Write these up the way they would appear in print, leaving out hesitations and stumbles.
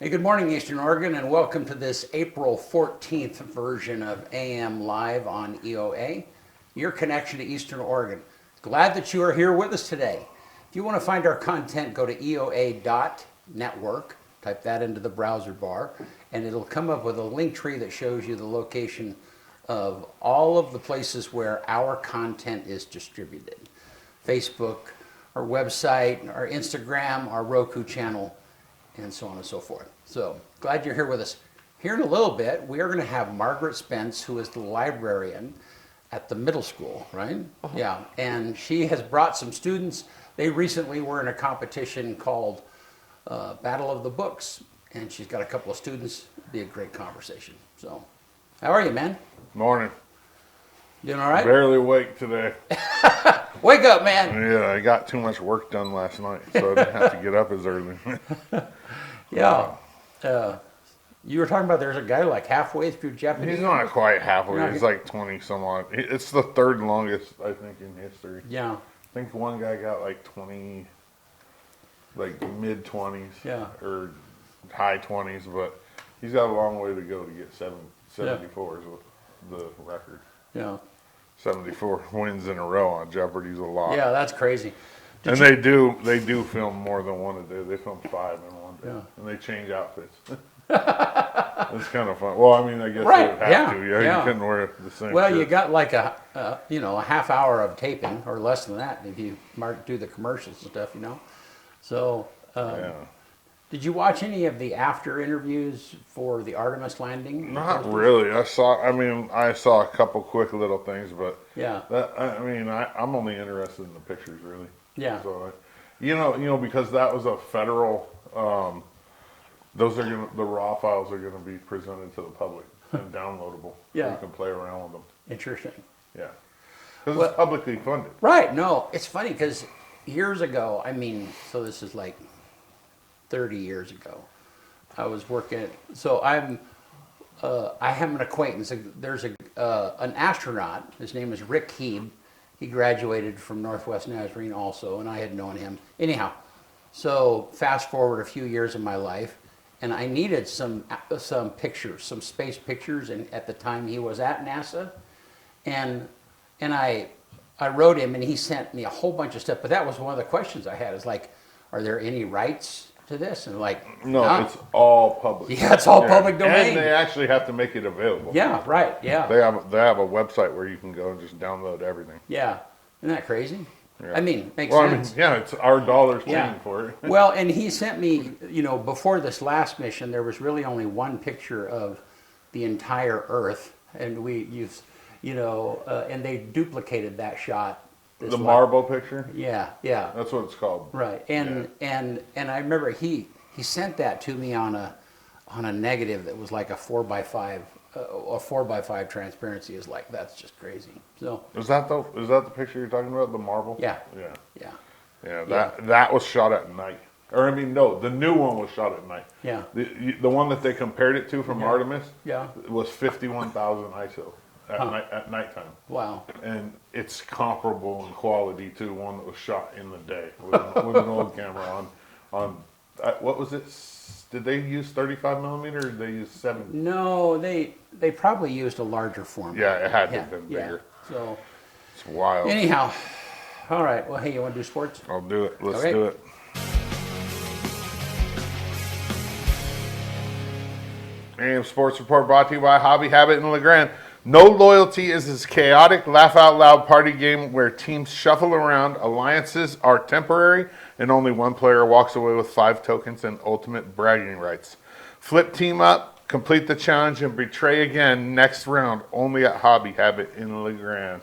Hey, good morning, Eastern Oregon, and welcome to this April 14th version of AM Live on EOA, your connection to Eastern Oregon. Glad that you are here with us today. If you want to find our content, go to eoa.network, type that into the browser bar, and it'll come up with a link tree that shows you the location of all of the places where our content is distributed. Facebook, our website, our Instagram, our Roku channel, and so on and so forth. So glad you're here with us. Here in a little bit, we are going to have Margaret Spence, who is the librarian at the middle school, right? Uh-huh. Yeah, and she has brought some students. They recently were in a competition called Battle of the Books, and she's got a couple of students. It'll be a great conversation. So, how are you, man? Morning. Doing all right? Barely awake today. Wake up, man. Yeah, I got too much work done last night, so I didn't have to get up as early. Yeah. You were talking about there's a guy like halfway through Japanese. He's not quite halfway. He's like 20 some odd. It's the third longest, I think, in history. Yeah. I think one guy got like 20, like mid 20s. Yeah. Or high 20s, but he's got a long way to go to get 74 is the record. Yeah. 74 wins in a row on Jeopardy's a lot. Yeah, that's crazy. They do film more than one a day. They film 5 in one day. Yeah. And they change outfits. It's kind of fun. Well, I mean, I guess Right, they would have yeah, to. yeah. You couldn't wear the same Well, shirt. you got like a half hour of taping, or less than that, if you do the commercials and stuff, So, Yeah. did you watch any of the after interviews for the Artemis landing? Not really. I saw a couple quick little things, but Yeah. I'm only interested in the pictures, really. Yeah. So, because that was a federal. The raw files are going to be presented to the public and downloadable. Yeah. So you can play around with them. Interesting. Yeah. Because it's publicly funded. Right. No, it's funny because years ago, so this is like 30 years ago, I was working. So I have an acquaintance. There's an astronaut. His name is Rick Heeb. He graduated from Northwest Nazarene also, and I had known him. Anyhow, so fast forward a few years in my life, and I needed some pictures, some space pictures, and at the time he was at NASA, and I wrote him, and he sent me a whole bunch of stuff. But that was one of the questions I had: is like, are there any rights to this? And like, no, it's all public. Yeah, it's all public domain. And they actually have to make it available. Yeah, right. Yeah. They have a website where you can go and just download everything. Yeah, isn't that crazy? Yeah. Makes sense. It's our dollars paying for it. Well, and he sent me, before this last mission, there was really only one picture of the entire Earth, and we used, and they duplicated that shot. The marble picture? Yeah, yeah. That's what it's called. Right, and I remember he sent that to me on a negative that was like a 4x5. A 4x5 transparency is like, that's just crazy. So is that the picture you're talking about? The marble? Yeah. Yeah. Yeah. That was shot at night. Or no, the new one was shot at night. Yeah. The one that they compared it to from Artemis. Yeah. Was 51,000 ISO at nighttime. Wow. And it's comparable in quality to one that was shot in the day with an old camera on what was it? Did they use 35 millimeter or did they use 70? No, they probably used a larger format. Yeah, it had to have been bigger. Yeah. So it's wild. Anyhow, all right. Well, hey, you want to do sports? I'll do it. Let's do it. AM Sports Report brought to you by Hobby Habit in LeGrand. No Loyalty is this chaotic, laugh-out-loud party game where teams shuffle around, alliances are temporary, and only one player walks away with 5 tokens and ultimate bragging rights. Flip team up, complete the challenge, and betray again next round only at Hobby Habit in LeGrand.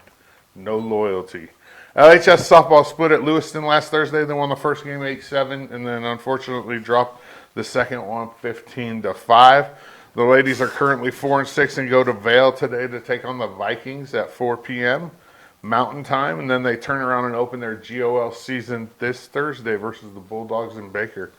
No Loyalty. LHS softball split at Lewiston last Thursday. They won the first game 8-7 and then unfortunately dropped the second one 15-5. The ladies are currently 4-6 and go to Vail today to take on the Vikings at 4 p.m. Mountain Time, and then they turn around and open their GOL season this Thursday versus the Bulldogs in Baker.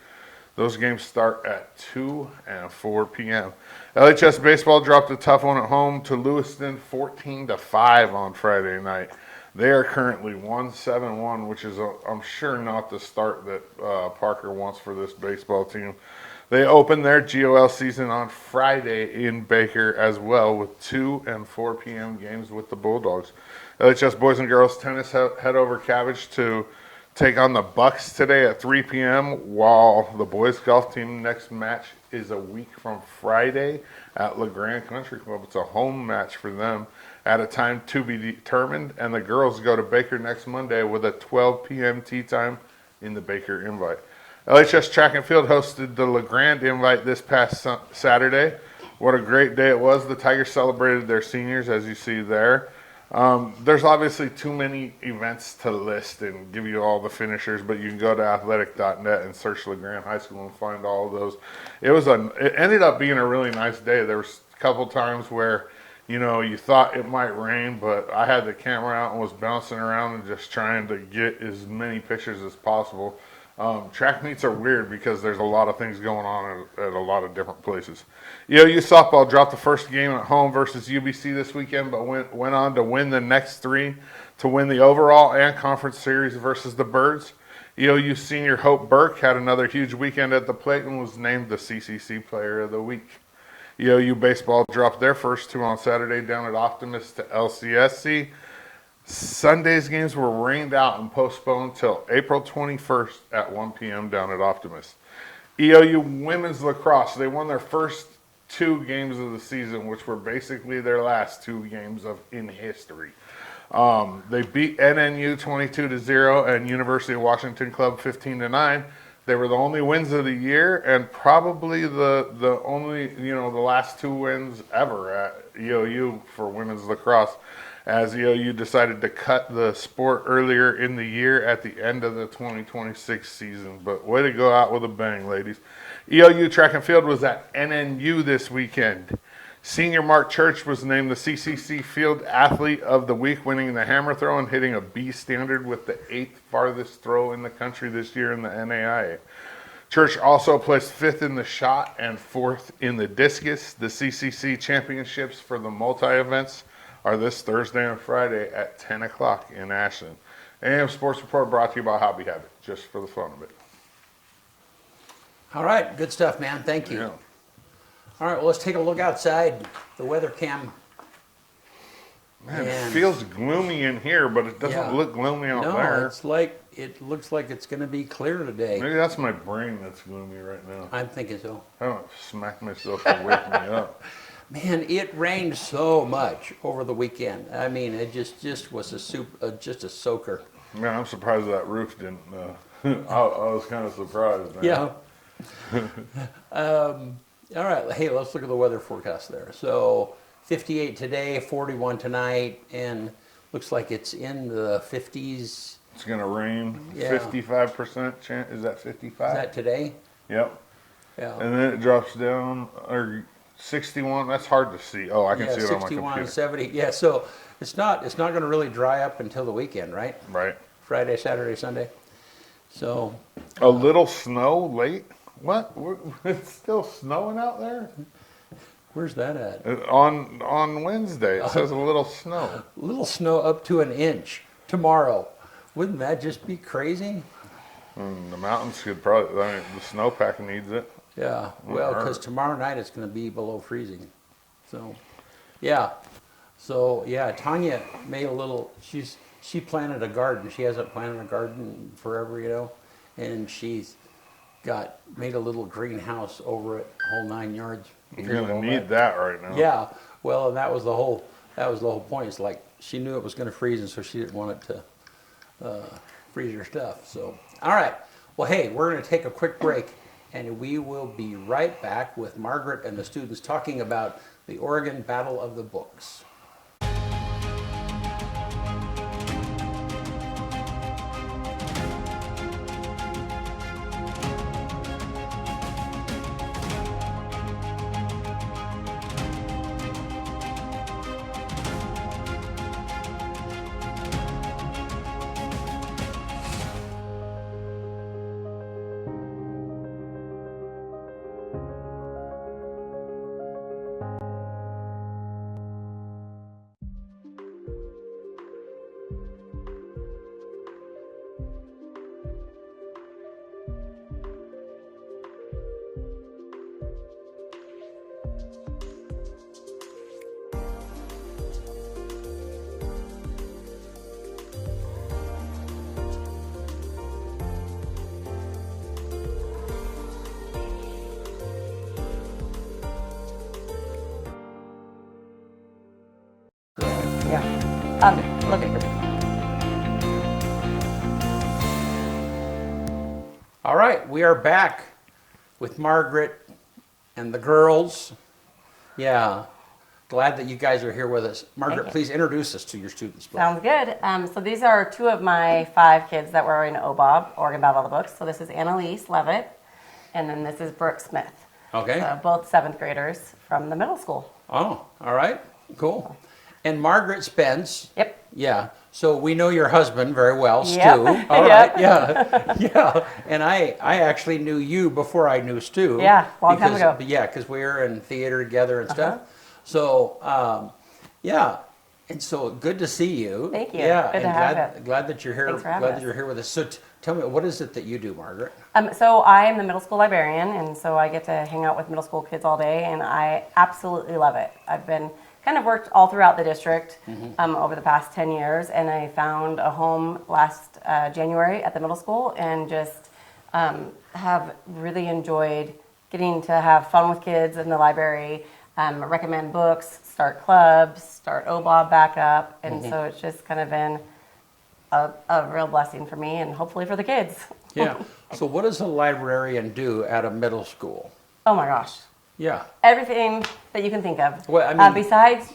Those games start at 2 and 4 p.m. LHS baseball dropped a tough one at home to Lewiston 14-5 on Friday night. They are currently 1-7-1, which is, I'm sure, not the start that Parker wants for this baseball team. They open their GOL season on Friday in Baker as well with 2 and 4 p.m. games with the Bulldogs. LHS boys and girls tennis head over Cabbage to take on the Bucks today at 3 p.m. while the boys golf team next match is a week from Friday at LeGrand Country Club. It's a home match for them at a time to be determined, and the girls go to Baker next Monday with a 12 p.m. tee time in the Baker Invite. LHS Track and Field hosted the LeGrand Invite this past Saturday. What a great day it was. The Tigers celebrated their seniors, as you see there. There's obviously too many events to list and give you all the finishers, but you can go to athletic.net and search LeGrand High School and find all of those. It ended up being a really nice day. There was a couple times where, you thought it might rain, but I had the camera out and was bouncing around and just trying to get as many pictures as possible. Track meets are weird because there's a lot of things going on at a lot of different places. EOU softball dropped the first game at home versus UBC this weekend, but went on to win the next 3 to win the overall and conference series versus the Birds. EOU senior Hope Burke had another huge weekend at the plate and was named the CCC Player of the Week. EOU baseball dropped their first 2 on Saturday down at Optimist to LCSC. Sunday's games were rained out and postponed till April 21st at 1 p.m. down at Optimist. EOU women's lacrosse, they won their first 2 games of the season, which were basically their last 2 games in history. They beat NNU 22-0 and University of Washington Club 15-9. They were the only wins of the year and probably the only, the last 2 wins ever at EOU for women's lacrosse, as EOU decided to cut the sport earlier in the year at the end of the 2026 season. But way to go out with a bang, ladies. EOU track and field was at NNU this weekend. Senior Mark Church was named the CCC Field Athlete of the Week, winning the hammer throw and hitting a B standard with the 8th farthest throw in the country this year in the NAIA. Church also placed 5th in the shot and 4th in the discus. The CCC championships for the multi-events are this Thursday and Friday at 10 o'clock in Ashland. AM Sports Report brought to you by Hobby Habit, just for the fun of it. All right, good stuff, man. Thank you. Yeah. All right, well, let's take a look outside. The weather cam. Man, it feels gloomy in here, but it doesn't look gloomy out there. No, it looks like it's going to be clear today. Maybe that's my brain that's gloomy right now. I'm thinking so. I don't smack myself to wake me up. Man, it rained so much over the weekend. I mean, it just was just a soaker. Man, I'm surprised that roof didn't. I was kind of surprised. Man. Yeah. All right. Hey, let's look at the weather forecast there. So 58 today, 41 tonight, and looks like it's in the 50s. It's going to rain. Yeah. 55% chance. Is that 55? Is that today? Yep. Yeah. And then it drops down, or 61. That's hard to see. Oh, I can see it on my 61, computer. 70. Yeah. So it's not going to really dry up until the weekend, right? Right. Friday, Saturday, Sunday. So. A little snow late. What? It's still snowing out there? Where's that at? On Wednesday. It says a little snow. A little snow up to an inch tomorrow. Wouldn't that just be crazy? The mountains could probably, the snowpack needs it. Yeah, well, because tomorrow night it's going to be below freezing. So, yeah. So, yeah, Tanya made a little, she planted a garden. She hasn't planted a garden forever, and she's made a little greenhouse over it, whole 9 yards. You're going to need that right now. Yeah, well, and that was the whole point. It's like she knew it was going to freeze, and so she didn't want it to freeze her stuff. So, all right. Well, hey, we're going to take a quick break, and we will be right back with Margaret and the students talking about the Oregon Battle of the Books. Look at your. All right, we are back with Margaret and the girls. Yeah, glad that you guys are here with us. Margaret, please introduce us to your students. Please. Sounds good. So these are two of my 5 kids that were in OBOB, Oregon Battle of the Books. So this is Annalise Levitt, and then this is Brooke Smith. Okay. So both 7th graders from the middle school. Oh, all right, cool. And Margaret Spence. Yep. Yeah. So we know your husband very well, Stu. Yep. All right. Yep. Yeah. Yeah. And I actually knew you before I knew Stu. Yeah, long time ago. Yeah, because we were in theater together and stuff. So, yeah. And so good to see you. Thank you. Yeah. Good and to have you. glad that you're here. Thanks for having Glad us. that you're here with us. So tell me, what is it that you do, Margaret? So I am the middle school librarian, and so I get to hang out with middle school kids all day, and I absolutely love it. I've been kind of worked all throughout the district over the past 10 years, and I found a home last January at the middle school, and just have really enjoyed getting to have fun with kids in the library, recommend books, start clubs, start OBOB back up, and so it's just kind of been a real blessing for me and hopefully for the kids. Yeah. So what does a librarian do at a middle school? Oh my gosh. Yeah. Everything that you can think of. Well, I mean, besides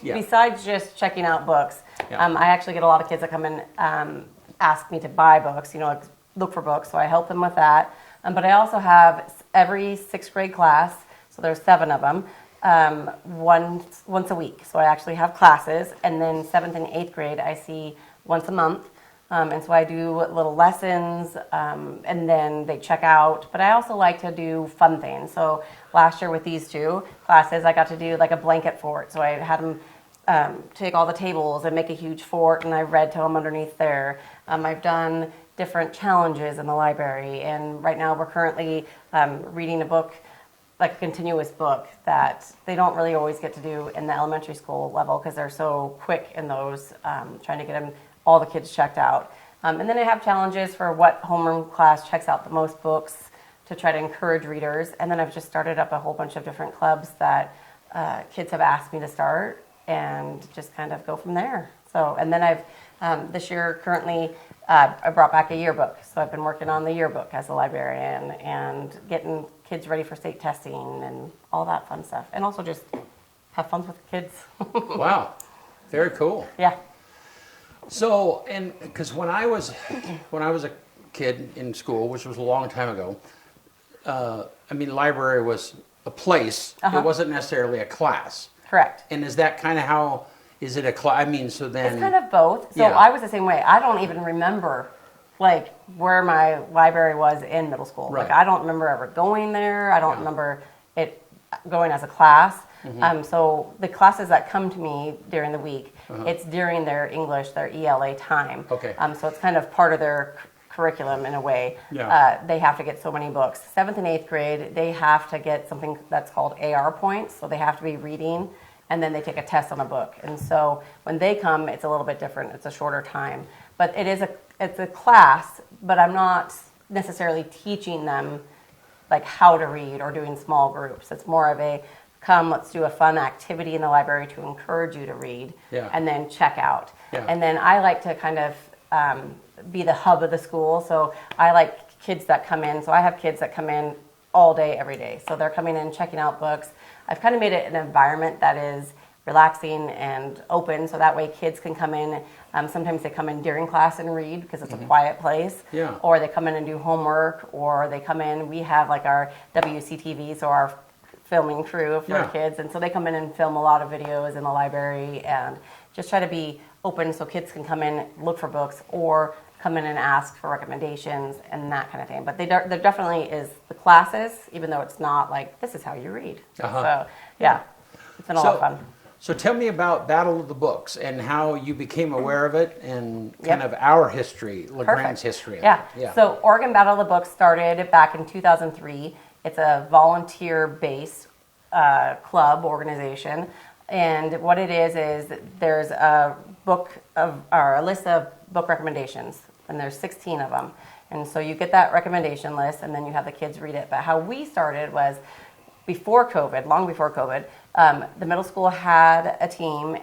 just checking out books, Yeah. I actually get a lot of kids that come and ask me to buy books, like look for books, so I help them with that. But I also have every 6th grade class, so there's 7 of them, once a week. So I actually have classes, and then 7th and 8th grade I see once a month. And so I do little lessons, and then they check out. But I also like to do fun things. So last year with these 2 classes, I got to do like a blanket fort. So I had them take all the tables and make a huge fort, and I read to them underneath there. I've done different challenges in the library, and right now we're currently reading a book, like a continuous book that they don't really always get to do in the elementary school level because they're so quick in those, trying to get them all the kids checked out. And then I have challenges for what homeroom class checks out the most books to try to encourage readers. And then I've just started up a whole bunch of different clubs that kids have asked me to start and just kind of go from there. So, and then I've, this year currently, I brought back a yearbook. So I've been working on the yearbook as a librarian and getting kids ready for state testing and all that fun stuff. And also just have fun with the kids. Wow. Very cool. Yeah. So, and because when I was a kid in school, which was a long time ago, library was a place. It wasn't necessarily a class. Correct. And is that kind of how? Is it a class? So then it's kind of both. So Yeah. I was the same way. I don't even remember like where my library was in middle school. Right. Like I don't remember ever going there. I don't remember it going as a class. So the classes that come to me during the week, it's during their English, their ELA time. Okay. So it's kind of part of their curriculum in a way. Yeah. They have to get so many books. 7th and 8th grade, they have to get something that's called AR points. So they have to be reading, and then they take a test on a book. And so when they come, it's a little bit different. It's a shorter time. But it's a class, but I'm not necessarily teaching them like how to read or doing small groups. It's more of a come, let's do a fun activity in the library to encourage you to read, and then check out. Yeah. And then I like to kind of be the hub of the school. So I like kids that come in. So I have kids that come in all day, every day. So they're coming in, checking out books. I've kind of made it an environment that is relaxing and open, so that way kids can come in. Sometimes they come in during class and read because it's a quiet place. Yeah. Or they come in and do homework, or they come in, we have like our WCTV, so our filming crew for kids, and so they come in and film a lot of videos in the library and just try to be open so kids can come in, look for books, or come in and ask for recommendations and that kind of thing. But there definitely is the classes, even though it's not like, this is how you read. So, yeah, it's been a lot of fun. So tell me about Battle of the Books and how you became aware of it and kind of our history, LeGrand's history. Yeah. So Oregon Battle of the Books started back in 2003. It's a volunteer-based club organization. And what it is there's a list of book recommendations, and there's 16 of them. And so you get that recommendation list, and then you have the kids read it. But how we started was before COVID, long before COVID, the middle school had a team,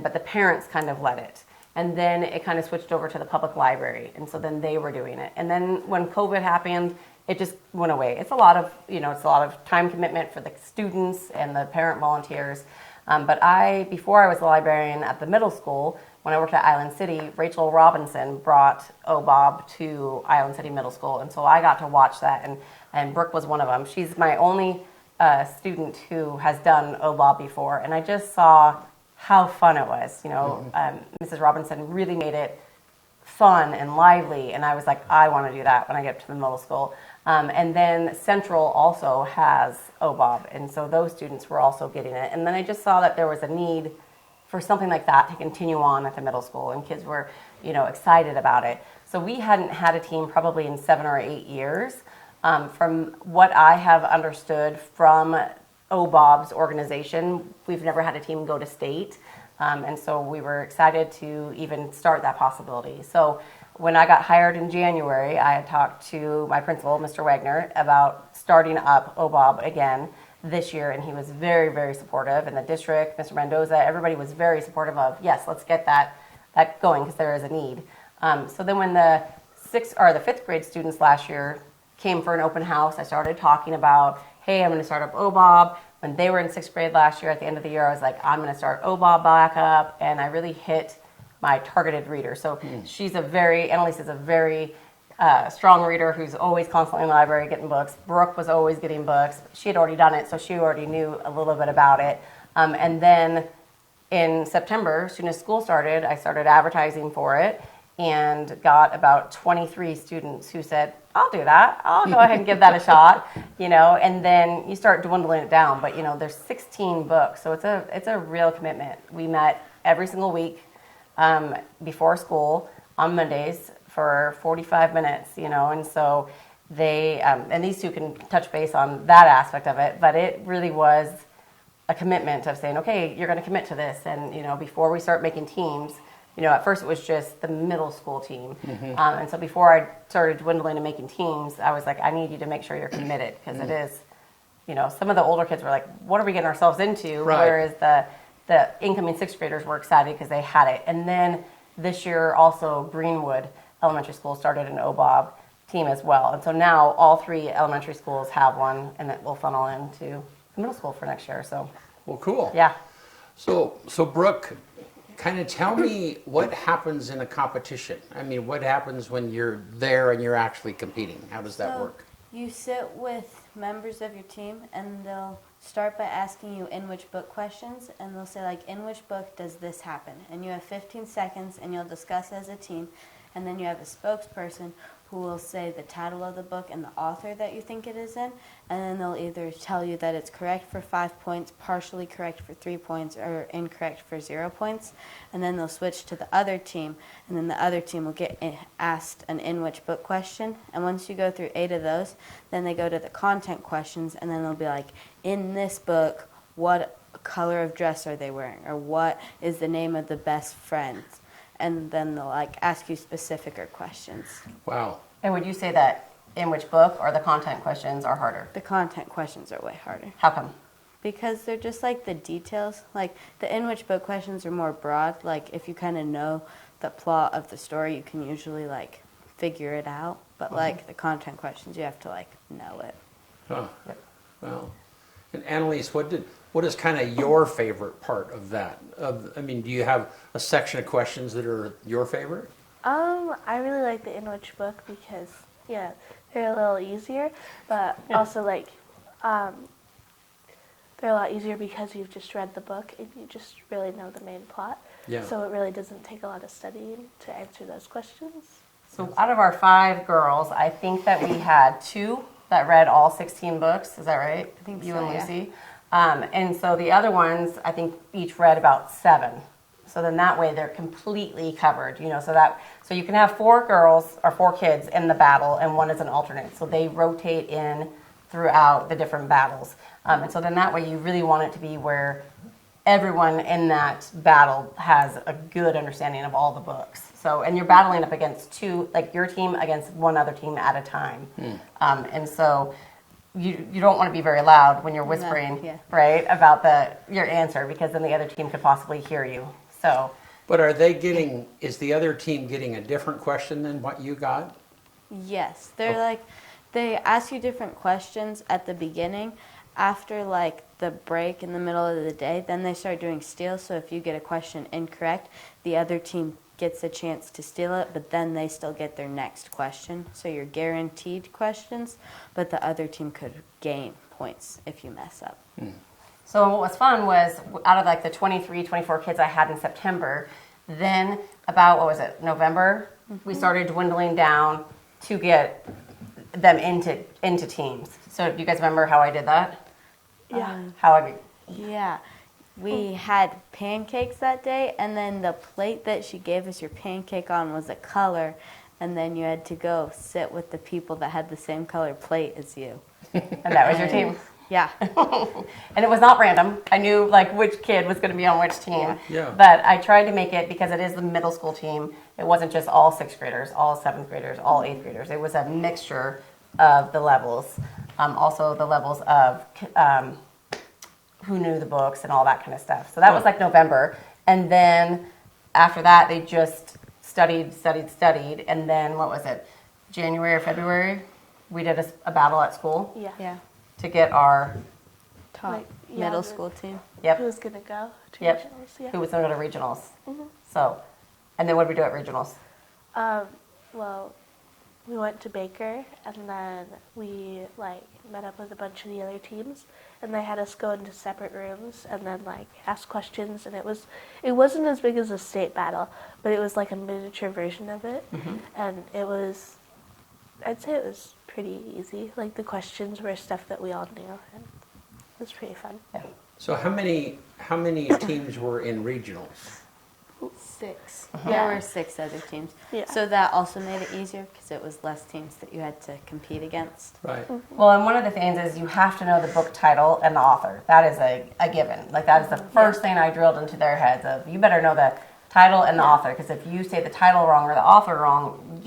but the parents kind of led it. And then it kind of switched over to the public library. And so then they were doing it. And then when COVID happened, it just went away. It's a lot of, it's a lot of time commitment for the students and the parent volunteers. But before I was a librarian at the middle school, when I worked at Island City, Rachel Robinson brought OBOB to Island City Middle School. And so I got to watch that. And Brooke was one of them. She's my only student who has done OBOB before. And I just saw how fun it was. Mrs. Robinson really made it fun and lively, and I was like, I want to do that when I get to the middle school. And then Central also has OBOB, and so those students were also getting it. And then I just saw that there was a need for something like that to continue on at the middle school, and kids were, excited about it. So we hadn't had a team probably in 7 or 8 years. From what I have understood from OBOB's organization, we've never had a team go to state. And so we were excited to even start that possibility. So when I got hired in January, I had talked to my principal, Mr. Wagner, about starting up OBOB again this year, and he was very, very supportive. And the district, Mr. Mendoza, everybody was very supportive of, yes, let's get that going because there is a need. So then when the 5th grade students last year came for an open house, I started talking about, hey, I'm going to start up OBOB. When they were in 6th grade last year, at the end of the year, I was like, I'm going to start OBOB back up, and I really hit my targeted reader. So Annalise is a very strong reader who's always constantly in the library getting books. Brooke was always getting books. She had already done it, so she already knew a little bit about it. And then in September, as soon as school started, I started advertising for it and got about 23 students who said, I'll do that. I'll go ahead and give that a shot, and then you start dwindling it down. But, there's 16 books, so it's a real commitment. We met every single week before school on Mondays for 45 minutes, and so they, and these two can touch base on that aspect of it, but it really was a commitment of saying, okay, you're going to commit to this. And, before we start making teams, at first it was just the middle school team. And so before I started dwindling and making teams, I was like, I need you to make sure you're committed because it is, some of the older kids were like, what are we getting ourselves into? Right. Whereas the incoming 6th graders were excited because they had it. And then this year also Greenwood Elementary School started an OBOB team as well. And so now all 3 elementary schools have one, and it will funnel into the middle school for next year. So, Well, cool. yeah. So Brooke, kind of tell me what happens in a competition. I mean, what happens when you're there and you're actually competing? How does that work? You sit with members of your team, and they'll start by asking you in which book questions, and they'll say, like, in which book does this happen? And you have 15 seconds, and you'll discuss as a team, and then you have a spokesperson who will say the title of the book and the author that you think it is in, and then they'll either tell you that it's correct for 5 points, partially correct for 3 points, or incorrect for 0 points, and then they'll switch to the other team, and then the other team will get asked an in which book question, and once you go through 8 of those, then they go to the content questions, and then they'll be like, in this book, what color of dress are they wearing, or what is the name of the best friends? And then they'll ask you specificer questions. Wow. And would you say that in which book or the content questions are harder? The content questions are way harder. How come? Because they're just the details. The in which book questions are more broad. If you kind of know the plot of the story, you can usually figure it out. But the content questions, you have to know it. Huh. Well, and Annalise, what is kind of your favorite part of that? Do you have a section of questions that are your favorite? I really like the in which book because they're a little easier, but also they're a lot easier because you've just read the book and you just really know the main plot. Yeah. So it really doesn't take a lot of studying to answer those questions. So out of our 5 girls, I think that we had 2 that read all 16 books. Is that right? I think you and Lucy. And so the other ones, I think each read about 7. So then that way they're completely covered, so you can have 4 girls or 4 kids in the battle and one is an alternate. So they rotate in throughout the different battles. And so then that way you really want it to be where everyone in that battle has a good understanding of all the books. So, and you're battling up against 2, your team against one other team at a time. And so you don't want to be very loud when you're whispering, right, about your answer, because then the other team could possibly hear you. So But is the other team getting a different question than what you got? Yes, they're they ask you different questions at the beginning. After the break in the middle of the day, then they start doing steals. So if you get a question incorrect, the other team gets a chance to steal it, but then they still get their next question. So you're guaranteed questions, but the other team could gain points if you mess up. So what was fun was out of the 23, 24 kids I had in September, then about, what was it, November, we started dwindling down to get them into teams. So do you guys remember how I did that? Yeah. Yeah. We had pancakes that day, and then the plate that she gave us your pancake on was a color, and then you had to go sit with the people that had the same color plate as you. And that was your team. Yeah. And it was not random. I knew which kid was going to be on which team. Yeah. But I tried to make it, because it is the middle school team, it wasn't just all 6th graders, all 7th graders, all 8th graders. It was a mixture of the levels. Also the levels of who knew the books and all that kind of stuff. So that was November. And then after that, they just studied. And then, what was it, January or February, we did a battle at school Yeah. Yeah. to get our, Top middle school team. yep, Who's gonna go to Yep. regionals? Yeah. who was going to go to regionals. So, and then what did we do at regionals? Well, we went to Baker, and then we met up with a bunch of the other teams, and they had us go into separate rooms and then ask questions. And it wasn't as big as a state battle, but it was a miniature version of it, and I'd say it was pretty easy. The questions were stuff that we all knew, and it was pretty fun. Yeah. So how many teams were in regionals? 6. Yeah. There were 6 other teams. Yeah. So that also made it easier because it was less teams that you had to compete against. Right. Well, and one of the things is you have to know the book title and the author. That is a given. That is the first thing I drilled into their heads of, you better know the title and the author, because if you say the title wrong or the author wrong,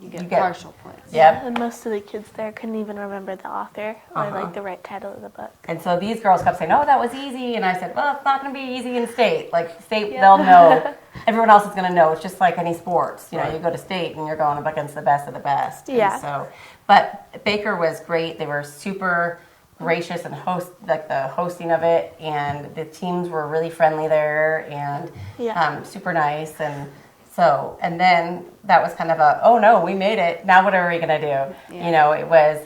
You get partial points. Yep. And most of the kids there couldn't even remember the author or the right title of the book. And so these girls kept saying, "Oh, that was easy," and I said, "Well, it's not going to be easy in state. State, they'll know. Everyone else is going to know. It's just like any sports. You know, you go to state and you're going up against the best of the best." Yeah. And so, but Baker was great. They were super gracious and the hosting of it, and the teams were really friendly there and super nice. And so, and then that was kind of oh no, we made it. Now what are we going to do? Yeah. It was.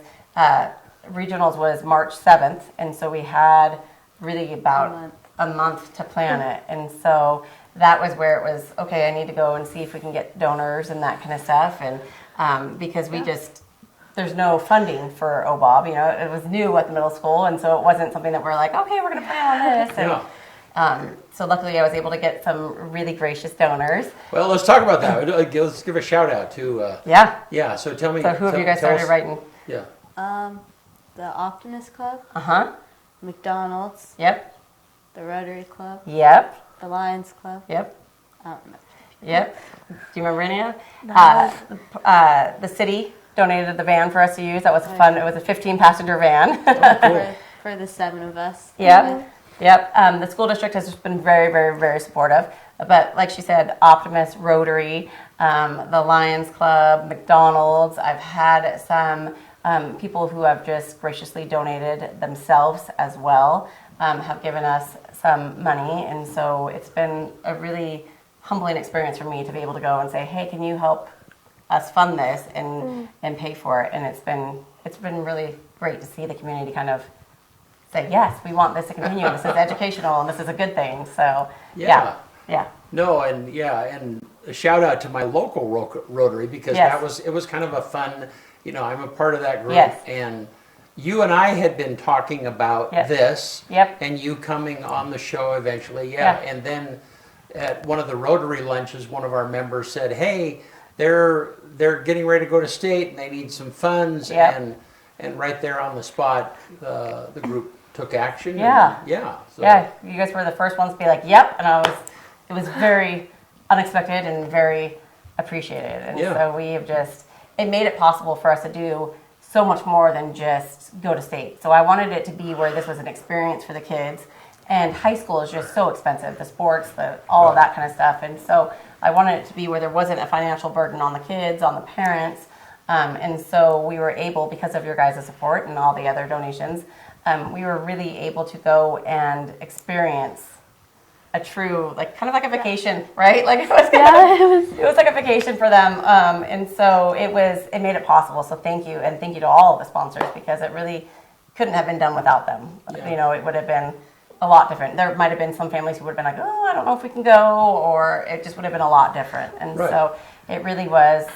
Regionals was March 7th, and so we had really about a month to plan it. And so that was where it was, okay, I need to go and see if we can get donors and that kind of stuff. And because there's no funding for OBOB, it was new at the middle school, and so it wasn't something that we're okay, we're going to plan on this. And, so luckily I was able to get some really gracious donors. Well, let's talk about that. Let's give a shout out to. Yeah. So tell me. So who have you guys tell started us- writing? Yeah. The Optimist Club, Uh-huh. McDonald's, Yep. the Rotary Club, Yep. the Lions Club. Yep. I don't know. Yep. Do you remember any of No. that? The city donated the van for us to use. That was fun. It was a 15-passenger van. For the 7 of us. Yep. Yep. The school district has just been very, very, very supportive. But like she said, Optimist, Rotary, the Lions Club, McDonald's. I've had some people who have just graciously donated themselves as well, have given us some money. And so it's been a really humbling experience for me to be able to go and say, hey, can you help us fund this and pay for it? And it's been really great to see the community kind of say, yes, we want this to continue. This is educational and this is a good thing. So yeah. No, and a shout out to my local Rotary, because it was kind of a fun, I'm a part of that group. Yes. And you and I had been talking about this. Yep. And you coming on the show eventually. Yeah. And then at one of the Rotary lunches, one of our members said, hey, they're getting ready to go to state and they need some funds. Yep. And right there on the spot, the group took action. Yeah. So. You guys were the first ones to be like, yep. And it was very unexpected and very appreciated. And so we have it made it possible for us to do so much more than just go to state. So I wanted it to be where this was an experience for the kids. And high school is just so expensive, the sports, all of that kind of stuff. And so I wanted it to be where there wasn't a financial burden on the kids, on the parents. And so we were able, because of your guys' support and all the other donations, we were really able to go and experience a true, like, kind of like a vacation, right? Like, it was like a vacation for them. And so it made it possible. So thank you. And thank you to all of the sponsors, because it really couldn't have been done without them. Yeah. You know, it would have been a lot different. There might have been some families who would have been like, oh, I don't know if we can go, or it just would have been a lot different. And Right. so it really was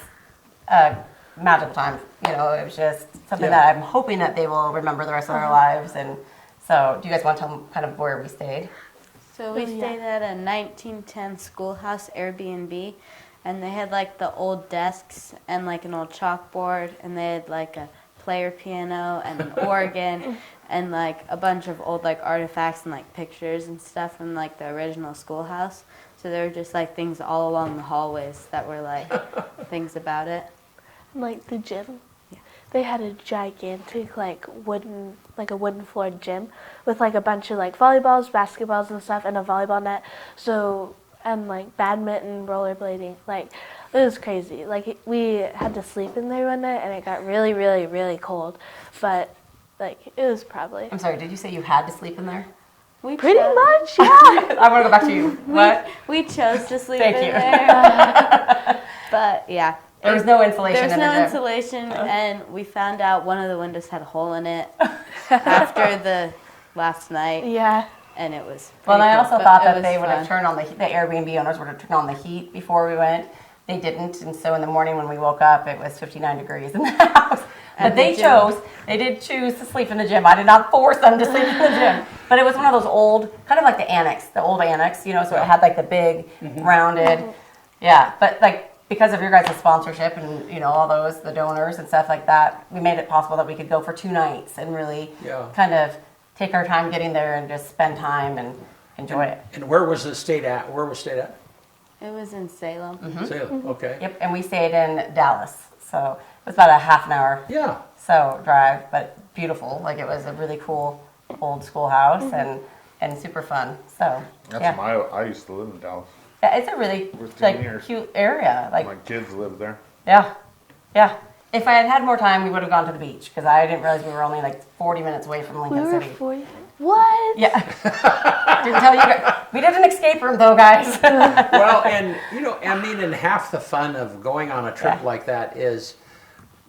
a magical time. You know, it was just something Yeah. that I'm hoping that they will remember the rest of their lives. And so do you guys want to tell them kind of where we stayed? So we Oh, yeah. stayed at a 1910 schoolhouse Airbnb, and they had like the old desks and like an old chalkboard, and they had like a player piano and an organ and like a bunch of old like artifacts and like pictures and stuff from like the original schoolhouse. So there were just like things all along the hallways that were like things about it. And, like the gym. Yeah. They had a gigantic like a wooden floored gym with like a bunch of like volleyballs, basketballs and stuff, and a volleyball net. So, and like badminton, rollerblading, like it was crazy. Like we had to sleep in there one night, and it got really, really, really cold. But like it was probably I'm sorry, did you say you had to sleep in there? We pretty chose- much, yeah. I want to go back to you. What? We chose to sleep Thank in you. there. But yeah. There was no insulation There's in the no gym. insulation, and we found out one of the windows had a hole in it after the last night, Yeah. and it was Well, and pretty I cool, also but thought it that was they would have fun. turned on the Airbnb owners would have turned on the heat before we went. They didn't, and so in the morning when we woke up, it was 59 degrees in the house. But At they the gym. did choose to sleep in the gym. I did not force them to sleep in the gym. But it was one of those old, kind of like the old annex, you know, so it had like the big, rounded, yeah. But like, because of your guys' sponsorship and, you know, all those, the donors and stuff like that, we made it possible that we could go for 2 nights and really Yeah. kind of take our time getting there and just spend time and enjoy it. And where was the state at? Where was state at? It was in Salem. Salem. Okay. Yep, and we stayed in Dallas, so it was about a half an hour Yeah. drive, but beautiful. Like, it was a really cool old schoolhouse and super fun. So That's yeah, I used to live in Dallas. Yeah, it's a really For 10 like years. cute area. Like My kids lived there. yeah. If I had had more time, we would have gone to the beach, because I didn't realize we were only like 40 minutes away from We Lincoln were City. 40. What? Yeah, didn't tell you guys. We did an escape room though, guys. Well, and you know, I mean, and half the fun of going on a trip Yeah. like that is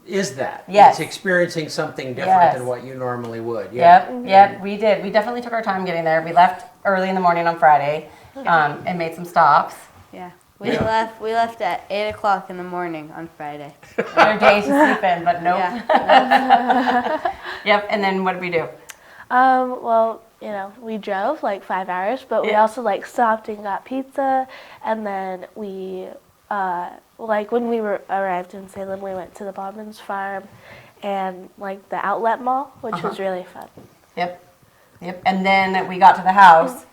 that. Yes. It's experiencing something different Yes. than what you normally would. Yeah. Yep, we did. We definitely took our time getting there. We left early in the morning on Friday and made some stops. Yeah. We Yeah. left at 8 o'clock in the morning on Friday. There days to sleep in, but nope. Yeah. Yep, and then what did we do? Well, you know, we drove like 5 hours, but we Yeah. also like stopped and got pizza, and then we, like when we arrived in Salem, we went to the Bauman's farm, and like the outlet mall, which was really fun. Yep. And then we got to the house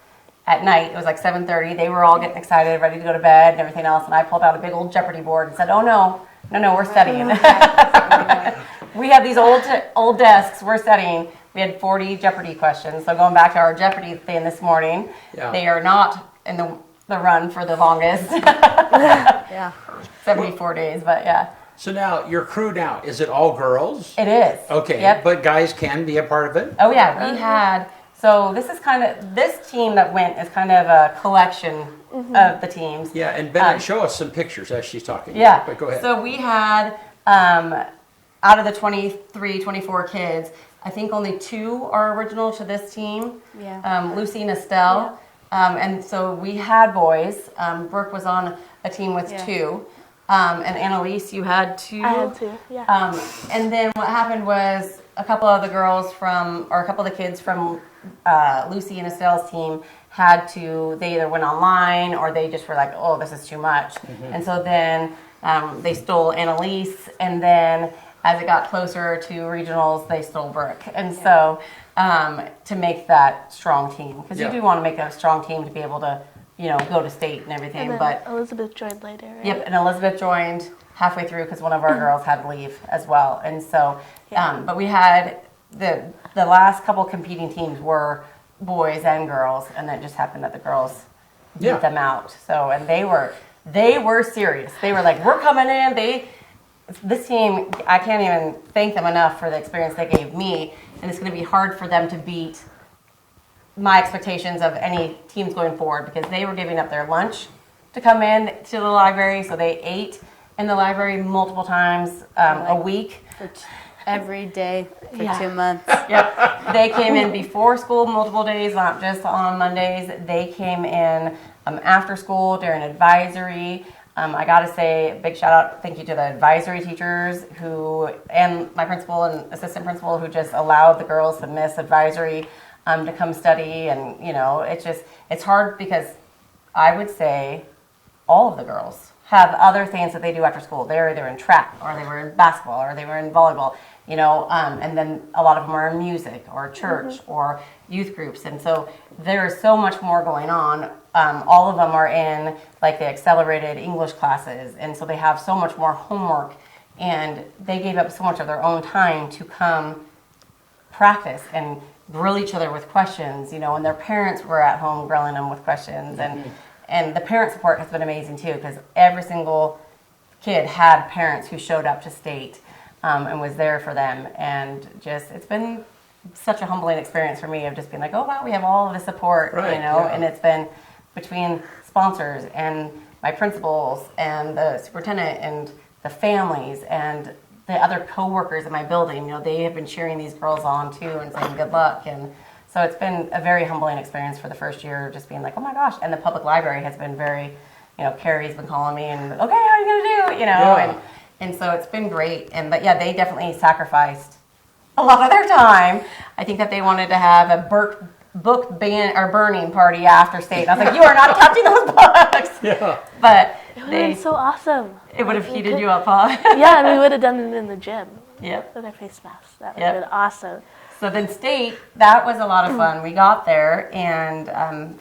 at night. It was like 7:30. They were all getting excited, ready to go to bed and everything else. And I pulled out a big old Jeopardy board and said, "Oh no, we're studying." We have these old desks. We're studying. We had 40 Jeopardy questions. So going back to our Jeopardy thing this morning, Yeah. they are not in the run for the longest, Yeah. 74 days. But yeah, So now your crew now, is it all girls? it is. Okay. Yep. But guys can be a part of it? Oh yeah, we had. So this team that went is kind of a collection of the teams. Yeah, and Bennett, show us some pictures as she's talking. Yeah. But go ahead. So we had, out of the 23, 24 kids, I think only 2 are original to this team. Yeah. Lucy and Estelle. And so we had boys. Brooke was on a team with Yeah. 2. And Annalise, you had 2. I had to, yeah. And then what happened was a couple of the kids from Lucy and Estelle's team they either went online or they just were like, oh, this is too much. And so then they stole Annalise, and then as it got closer to regionals, they stole Brooke. And so to make that strong team, because Yeah. you do want to make a strong team to be able to, you know, go to state and everything. And then But Elizabeth joined later, right? yep, and Elizabeth joined halfway through because one of our girls had to leave as well. And so, Yeah. but we had the last couple competing teams were boys and girls, and it just happened that the girls beat Yeah. them out. So, and they were serious. They were like, we're coming in. This team, I can't even thank them enough for the experience they gave me, and it's going to be hard for them to beat my expectations of any teams going forward, because they were giving up their lunch to come in to the library, so they ate in the library multiple times a week. Every day for Yeah. 2 months. Yep. They came in before school multiple days, not just on Mondays. They came in after school during advisory. I got to say, a big shout out, thank you to the advisory teachers and my principal and assistant principal who just allowed the girls to miss advisory to come study. And, it's hard because I would say all of the girls have other things that they do after school. They're either in track, or they were in basketball, or they were in volleyball, and then a lot of them are in music or church or youth groups. And so there is so much more going on. All of them are in like the accelerated English classes. And so they have so much more homework, and they gave up so much of their own time to come practice and grill each other with questions, and their parents were at home grilling them with questions. And the parent support has been amazing too, because every single kid had parents who showed up to state and was there for them. And just, it's been such a humbling experience for me of just being like, oh wow, we have all of the support, Right, yeah. and it's been between sponsors and my principals and the superintendent and the families and the other coworkers in my building. They have been cheering these girls on too and saying good luck. And so it's been a very humbling experience for the first year, just being like, oh my gosh. And the public library has been very, Carrie's been calling me and, okay, how are you going to do? Yeah. And so it's been great. But yeah, they definitely sacrificed a lot of their time. I think that they wanted to have a book ban or burning party after state. I was like, you are not touching those books. Yeah. But It would have been so awesome. it would have heated you up, huh? Yeah, and we would have done it in the gym Yep. with our face masks. That would Yep. have been awesome. So then state, that was a lot of fun. We got there, and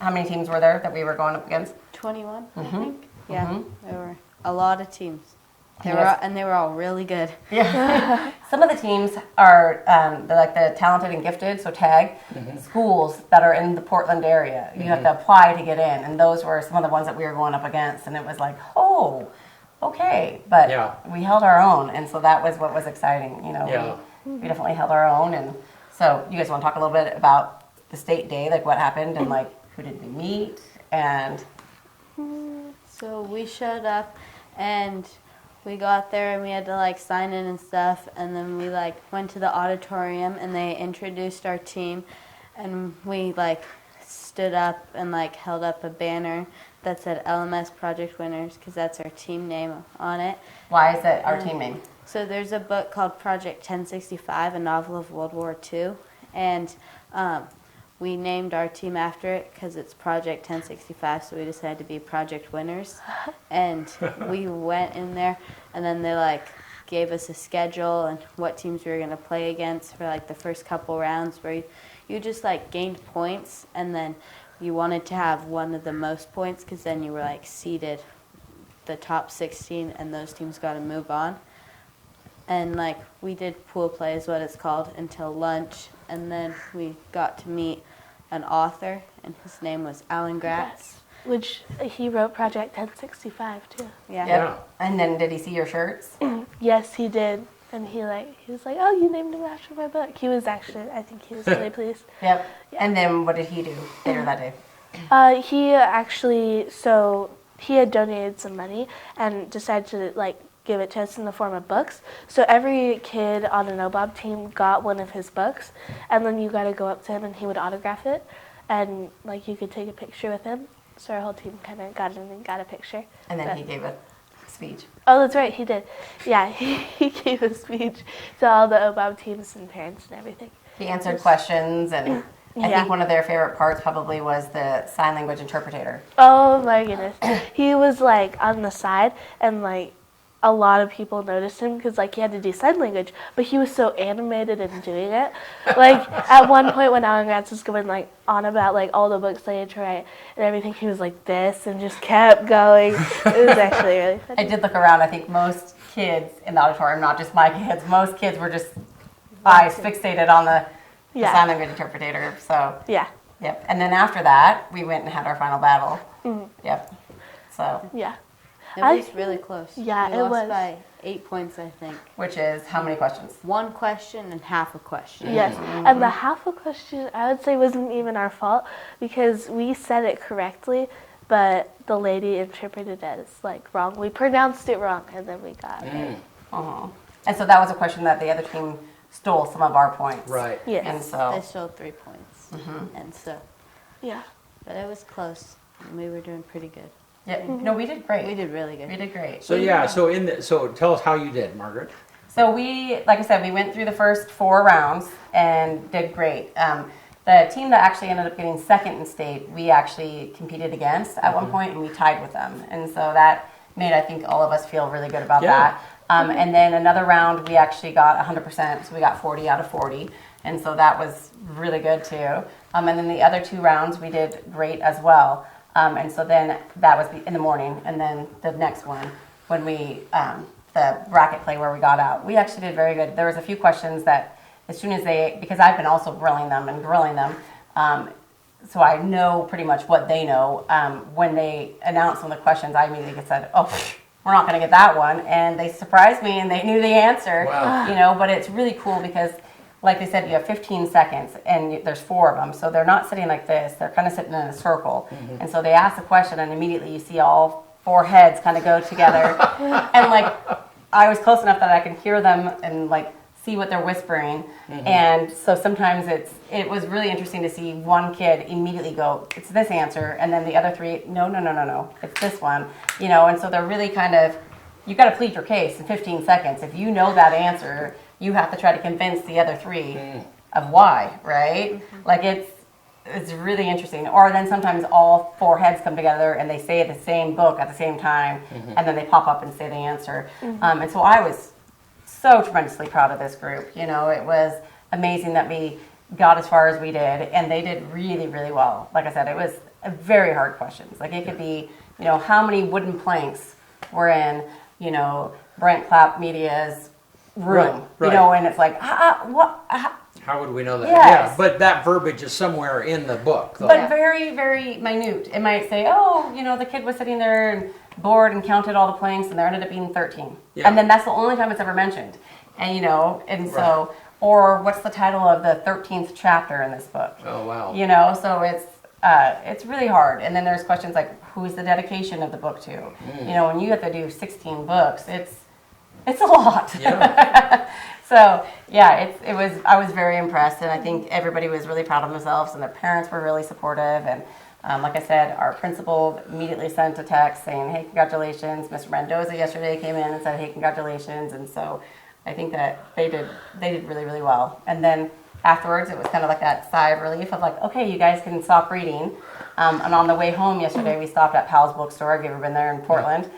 how many teams were there that we were going up against? 21, I think. Yeah, there were a lot of teams. They were all really good. Yeah. Some of the teams are they're like the talented and gifted, so tag schools that are in the Portland area. You have to apply to get in, and those were some of the ones that we were going up against, and it was like, oh, okay. But Yeah. we held our own, and so that was what was exciting. Yeah. We definitely held our own. And so you guys want to talk a little bit about the state day, like what happened and like who did we meet? And So we showed up and we got there and we had to like sign in and stuff, and then we like went to the auditorium and they introduced our team, and we like stood up and like held up a banner that said LMS Project Winners, because that's our team name on it. why is that our team name? So there's a book called Project 1065, a novel of World War II, and we named our team after it because it's Project 1065, so we decided to be Project Winners. And we went in there, and then they like gave us a schedule and what teams we were going to play against for like the first couple rounds, where you just like gained points, and then you wanted to have one of the most points because then you were like seeded the top 16, and those teams got to move on. And like we did pool play is what it's called until lunch, and then we got to meet an author, and his name was Alan Gratz. Which he wrote Project 1065 too. Yeah. Yeah. And then did he see your shirts? Yes, he did. And he was like, oh, you named him after my book. He was actually, I think he was really pleased. Yep. And then what did he do later that day? He actually, so he had donated some money and decided to like give it to us in the form of books. So every kid on an OBOB team got one of his books, and then you got to go up to him and he would autograph it, and like you could take a picture with him. So our whole team kind of got in and got a picture. And then But- he gave a speech. Oh, that's right, he did. Yeah, he gave a speech to all the OBOB teams and parents and everything. He answered questions, and I Yeah. think one of their favorite parts probably was the sign language interpreter. Oh my goodness. He was like on the side, and like a lot of people noticed him because like he had to do sign language, but he was so animated in doing it. Like at one point when Alan Gratz was going like on about like all the books they had to write and everything, he was like this and just kept going. It was actually really funny. I did look around. I think most kids in the auditorium, not just my kids, most kids were just eyes fixated on the Yeah. sign language interpreter. So Yeah. Yep. And then after that, we went and had our final battle. Yep. So, Yeah. It I- was really close. Yeah, we it lost was. by 8 points, I think. which is how many questions? One question and half a question. Yes, and the half a question I would say wasn't even our fault because we said it correctly, but the lady interpreted it as like wrong. We pronounced it wrong, and then we got it. And so that was a question that the other team stole some of our points. Right. Yes. And They so, stole 3 points. And so, Yeah. but it was close. And we were doing pretty good. yeah, no, we did great. We did really good. We did great. So yeah, so tell us how you did, Margaret. So we, like I said, we went through the first 4 rounds and did great. The team that actually ended up getting second in state, we actually competed against at one point, and we tied with them. And so that made, I think, all of us feel really good about Yeah. that. And then another round, we actually got 100%, so we got 40 out of 40. And so that was really good too. And then the other 2 rounds, we did great as well. And so then that was in the morning, and then the next one, when we, the bracket play where we got out, we actually did very good. There was a few questions that as soon as because I've been also grilling them, so I know pretty much what they know. When they announced some of the questions, I immediately said, oh, we're not going to get that one. And they surprised me, and they knew the answer. Wow. But it's really cool because, like they said, you have 15 seconds, and there's 4 of them. So they're not sitting like this. They're kind of sitting in a circle. And so they ask the question, and immediately you see all 4 heads kind of go together. And, like, I was close enough that I could hear them and, like, see what they're whispering. And so sometimes it was really interesting to see one kid immediately go, it's this answer, and then the other 3, no, it's this one, and so they're really kind of, you got to plead your case in 15 seconds. If you know that answer, you have to try to convince the other 3 of why, right? Like it's really interesting. Or then sometimes all 4 heads come together and they say the same book at the same time, and then they pop up and say the answer. And so I was so tremendously proud of this group. It was amazing that we got as far as we did, and they did really, really well. Like I said, it was very hard questions. Like it could be, how many wooden planks were in, Brent Clapp Media's room, Right. And it's like, what? How would we know that? Yes. Yeah, but that verbiage is somewhere in the book, though. But very, very minute. It might say, oh, the kid was sitting there and bored and counted all the planks, and there ended up being 13. Yeah. And then that's the only time it's ever mentioned. And, and so, or what's the title of the 13th chapter in this book? Oh, wow. So it's really hard. And then there's questions like, who's the dedication of the book to? When you have to do 16 books, it's a lot. Yeah. So yeah, I was very impressed, and I think everybody was really proud of themselves, and their parents were really supportive. And like I said, our principal immediately sent a text saying, "Hey, congratulations!" Mr. Mendoza yesterday came in and said, "Hey, congratulations!" And so I think that they did really, really well. And then afterwards, it was kind of like that sigh of relief of like, okay, you guys can stop reading. And on the way home yesterday, we stopped at Powell's Bookstore. Have you ever been there in Portland?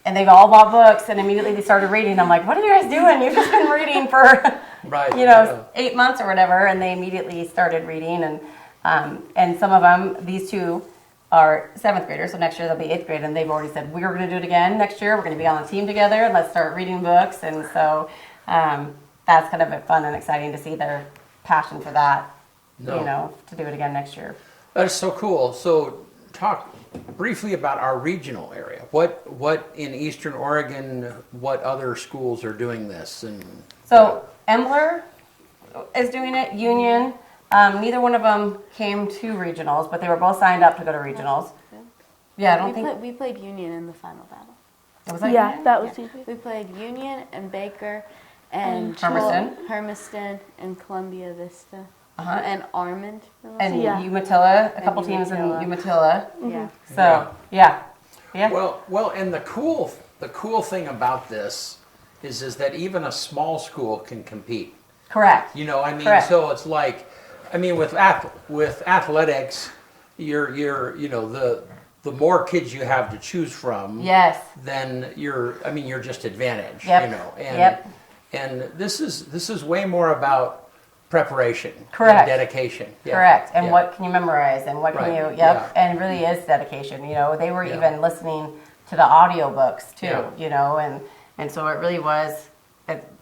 And they've all bought books, and immediately they started reading. I'm like, what are you guys doing? You've just been reading for, Right. Yeah. 8 months or whatever. And they immediately started reading. And some of them, these 2 are 7th graders, so next year they'll be 8th grade. And they've already said, we're going to do it again next year. We're going to be on the team together. Let's start reading books. And so that's kind of fun and exciting to see their passion for that, to do it again next year. That is so cool. So talk briefly about our regional area. What in Eastern Oregon, what other schools are doing this? And So Embler is doing it, Union. Neither one of them came to regionals, but they were both signed up to go to regionals. Yeah, I don't think... We played Union in the final battle. Was that Yeah, Union? that was easy. We played Union and Baker and Hermiston. and Columbia Vista. Uh-huh. And Armand. And Yeah. Umatilla, a couple And teams in Umatilla. Umatilla. Yeah. So, yeah. Well, and the cool thing about this is that even a small school can compete. Correct. Correct. So it's like, with athletics, you're the more kids you have to choose from, Yes. then you're just advantaged. Yep. And this is way more about preparation, Correct. and dedication. Yeah. Correct. And Yeah. what can you memorize, and what can Right. you, Yeah. and it really is dedication. They were Yeah. even listening to the audio books too, Yeah. and so it really was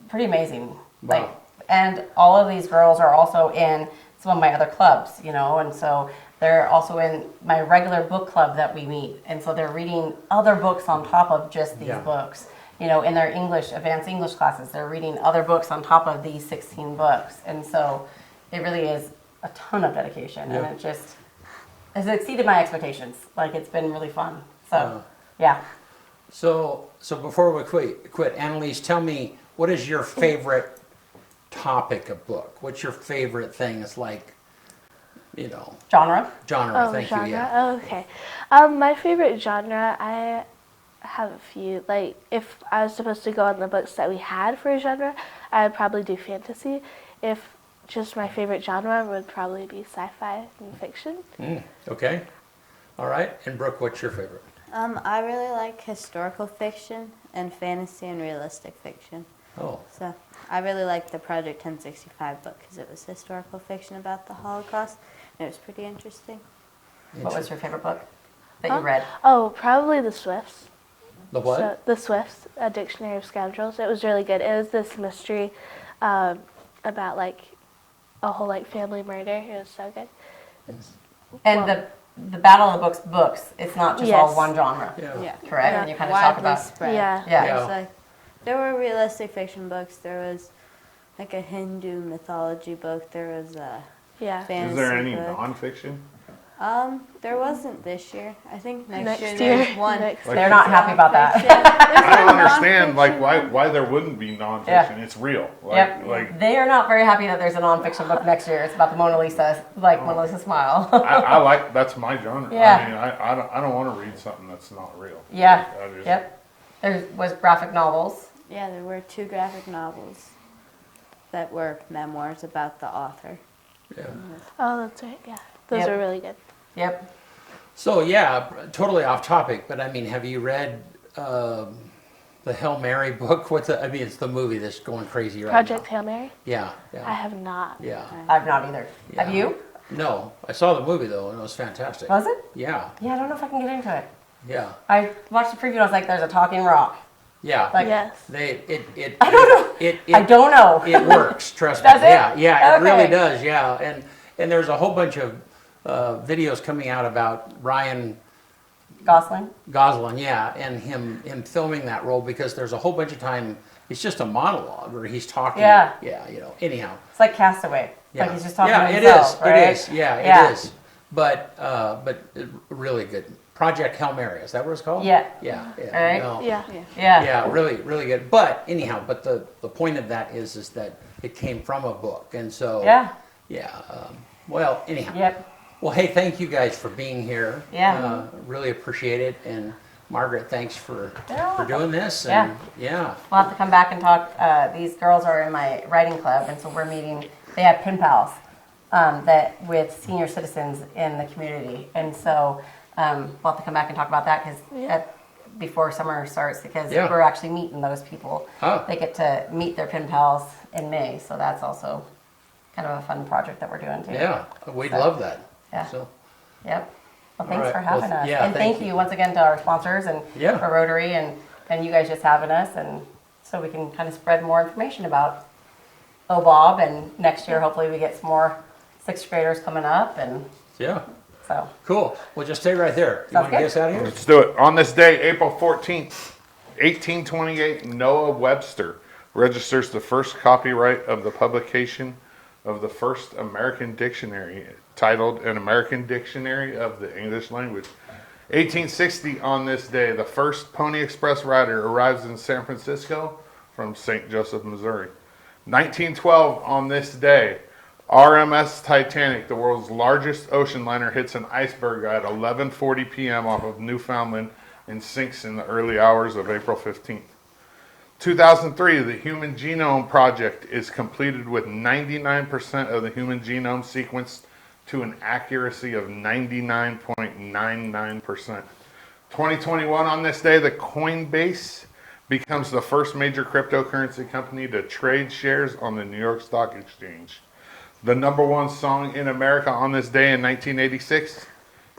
pretty amazing. Wow. And all of these girls are also in some of my other clubs, and so they're also in my regular book club that we meet. And so they're reading other books on top of just these Yeah. books. In their advanced English classes, they're reading other books on top of these 16 books. And so it really is a ton of dedication. Yeah. And it just has exceeded my expectations. Like, it's been really fun. So, yeah. So before we quit, Annalise, tell me, what is your favorite topic of book? What's your favorite thing? It's like, Genre? genre. Oh, Thank genre. you. Yeah. Oh, okay. My favorite genre, I have a few. Like, if I was supposed to go on the books that we had for a genre, I would probably do fantasy. If just my favorite genre would probably be sci-fi and fiction. Okay. All right. And Brooke, what's your favorite? I really like historical fiction and fantasy and realistic fiction. Oh, So I really liked the Project 1065 book because it was historical fiction about the Holocaust. And it was pretty interesting. What was your favorite book that Huh? you read? Oh, probably The Swifts. the what? So, The Swifts, A Dictionary of Scoundrels. It was really good. It was this mystery about, like, a whole, like, family murder. It was so good. And the Battle of the Books, it's not just all Yes. one genre. Yeah. Correct? Yeah. And you kind of talk Widely about. spread. Yeah. Yeah. Yeah. It's like, there were realistic fiction books. There was like a Hindu mythology book. There was a Yeah. fantasy Is there any book. nonfiction? There wasn't this year. I think next, Next year year. there's one. Next Like- They're not happy about that. I don't understand like why there wouldn't be nonfiction. Yeah. It's real. Like, Yep. like They are not very happy that there's a nonfiction book next year. It's about the Mona Lisa, Mona Lisa smile. I like that's my genre. Yeah. I mean, I don't want to read something that's not real. Yeah. I just- Yep. There was graphic novels. Yeah, there were 2 graphic novels that were memoirs about the author. Yeah. Oh, that's right. Yeah. Those Yep. are really good. Yep. So yeah, totally off topic, but I mean, have you read the Hail Mary book? It's the movie that's going crazy right Project now. Hail Mary? Yeah. I Yeah. have not. Yeah. I've not either. Yeah. Have you? No, I saw the movie though, and it was fantastic. Was it? Yeah. Yeah, I don't know if I can get into it. Yeah. I watched the preview and I was like, there's a talking rock. Yeah. Like, Yes. I don't know. I don't know. It works. Trust me. Does it? Yeah. Yeah. It Okay. really does. Yeah. And there's a whole bunch of videos coming out about Ryan Gosling? Gosling, yeah, and him filming that role because there's a whole bunch of time. It's just a monologue where he's talking. Yeah. Yeah. Anyhow. It's like Castaway. Yeah. Like he's just talking yeah, to himself, it is. right? It is. Yeah, Yeah. it is. But really good. Project Hail Mary. Is that what it's called? Yeah. Yeah. Yeah. All right. No. Yeah. Yeah. Yeah, really, really good. But anyhow, the point of that is that it came from a book, and so Yeah. yeah. Well, anyhow. Yep. Well, hey, thank you guys for being here. Yeah. Really appreciate it, and Margaret, thanks for You're for welcome. doing this. And yeah. We'll have to come back and talk. These girls are in my writing club, and so we're meeting. They have pen pals that with senior citizens in the community, and so we'll have to come back and talk about that because before summer starts, because Yeah. we're actually meeting those people. Oh. They get to meet their pen pals in May, so that's also kind of a fun project that we're doing too. Yeah, we'd So, love that. yeah. So, Yep. Well, thanks right. for having Well, us. yeah, and thank thank you. you once again to our sponsors and Yeah. for Rotary and you guys just having us, and so we can kind of spread more information about OBOB, and next year hopefully we get some more 6th graders coming up, and yeah, so. cool. Well, just stay right there. You Sounds want to good. get us out of here? Let's do it. On this day, April 14th, 1828, Noah Webster registers the first copyright of the publication of the first American dictionary, titled An American Dictionary of the English Language. 1860, on this day, the first Pony Express rider arrives in San Francisco from St. Joseph, Missouri. 1912, on this day, RMS Titanic, the world's largest ocean liner, hits an iceberg at 11:40 p.m. off of Newfoundland and sinks in the early hours of April 15th. 2003, the Human Genome Project is completed with 99% of the human genome sequenced to an accuracy of 99.99%. 2021, on this day, the Coinbase becomes the first major cryptocurrency company to trade shares on the New York Stock Exchange. The number one song in America on this day in 1986,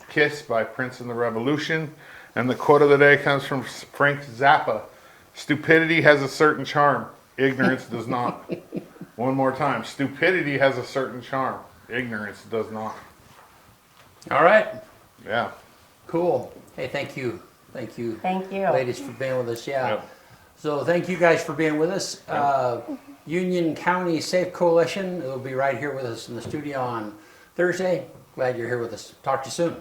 Kiss by Prince and the Revolution. And the quote of the day comes from Frank Zappa. Stupidity has a certain charm. Ignorance does not. One more time. Stupidity has a certain charm. Ignorance does not. All right. Yeah. Cool. Hey, thank you. Thank you. Thank you. Ladies, for being with us. Yeah. Yep. So thank you guys for being with us. Union County Safe Coalition will be right here with us in the studio on Thursday. Glad you're here with us. Talk to you soon.